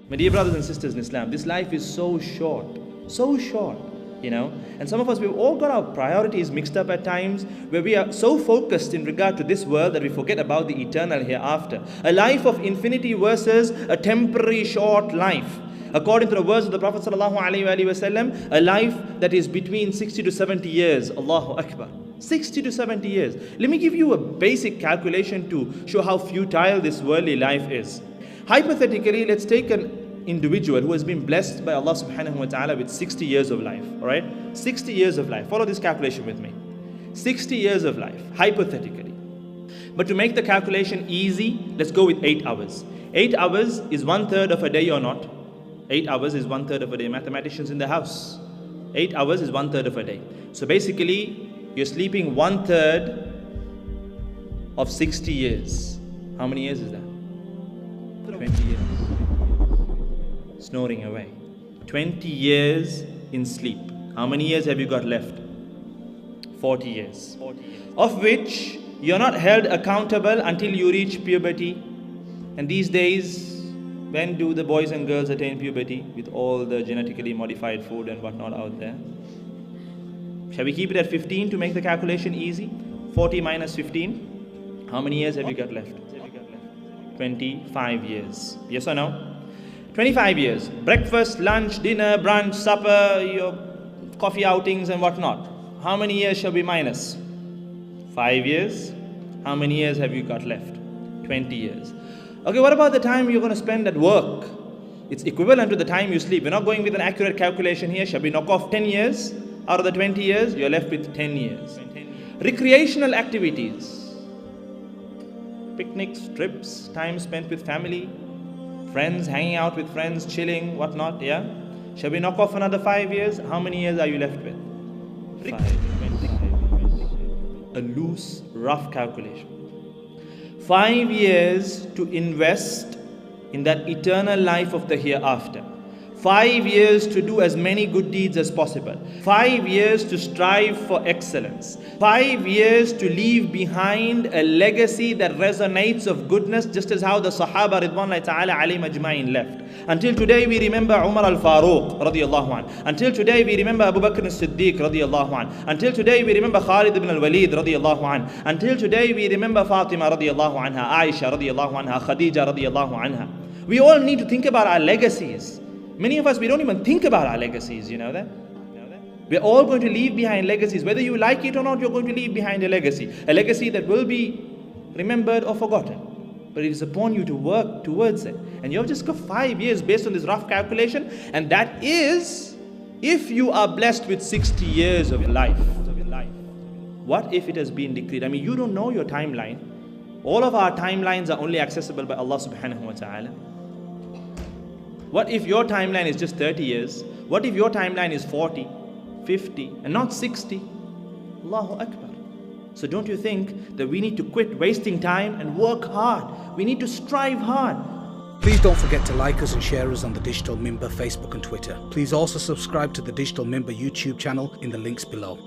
My dear brothers and sisters in Islam, this life is so short, you know. And some of us, we've all got our priorities mixed up at times, where we are so focused in regard to this world that we forget about the eternal hereafter. A life of infinity versus a temporary short life. According to the words of the Prophet ﷺ, a life that is between 60 to 70 years. Allahu Akbar. 60 to 70 years. Let me give you a basic calculation to show how futile this worldly life is. Hypothetically, let's take an individual who has been blessed by Allah subhanahu wa ta'ala with 60 years of life. Alright? 60 years of life. Follow this calculation with me. 60 years of life, hypothetically. But to make the calculation easy, let's go with 8 hours. 8 hours is 1/3 of a day or not? 8 hours is 1/3 of a day. Mathematicians in the house. 8 hours is 1/3 of a day. So basically, you're sleeping 1/3 of 60 years. How many years is that? 20 years. Snoring away. 20 years in sleep. How many years have you got left? 40 years. Of which you're not held accountable until you reach puberty. And these days, when do the boys and girls attain puberty? With all the genetically modified food and whatnot out there. Shall we keep it at 15 to make the calculation easy? 40 minus 15. How many years have you got left? 25 years. Yes or no? 25 years. Breakfast, lunch, dinner, brunch, supper, your coffee outings and whatnot. How many years shall we minus? 5 years. How many years have you got left? 20 years. Okay, what about the time you're going to spend at work? It's equivalent to the time you sleep. We're not going with an accurate calculation here. Shall we knock off 10 years? Out of the 20 years, you're left with 10 years. Recreational activities. Picnics, trips, time spent with family, friends, hanging out with friends, chilling, whatnot, yeah? Shall we knock off another 5 years? How many years are you left with? 5. A loose, rough calculation. 5 years to invest in that eternal life of the hereafter. 5 years to do as many good deeds as possible. 5 years to strive for excellence. 5 years to leave behind a legacy that resonates of goodness, just as how the Sahaba Ridwanullahi ta'ala alayhim ajma'in left. Until today we remember Umar al-Faruq radiyallahu anhu. Until today we remember Abu Bakr as-Siddiq radiyallahu anhu. Until today we remember Khalid ibn al-Walid radiyallahu anhu. Until today we remember Fatima radiyallahu anha, Aisha radiyallahu anha, Khadija radiyallahu anha. We all need to think about our legacies. Many of us, we don't even think about our legacies, you know that? We're all going to leave behind legacies. Whether you like it or not, you're going to leave behind a legacy. A legacy that will be remembered or forgotten. But it is upon you to work towards it. And you've just got 5 years based on this rough calculation. And that is if you are blessed with 60 years of life. What if it has been decreed? I mean, you don't know your timeline. All of our timelines are only accessible by Allah subhanahu wa ta'ala. What if your timeline is just 30 years? What if your timeline is 40, 50 and not 60? Allahu Akbar. So don't you think that we need to quit wasting time and work hard? We need to strive hard. Please don't forget to like us and share us on the Digital Minbar Facebook and Twitter. Please also subscribe to the Digital Minbar YouTube channel in the links below.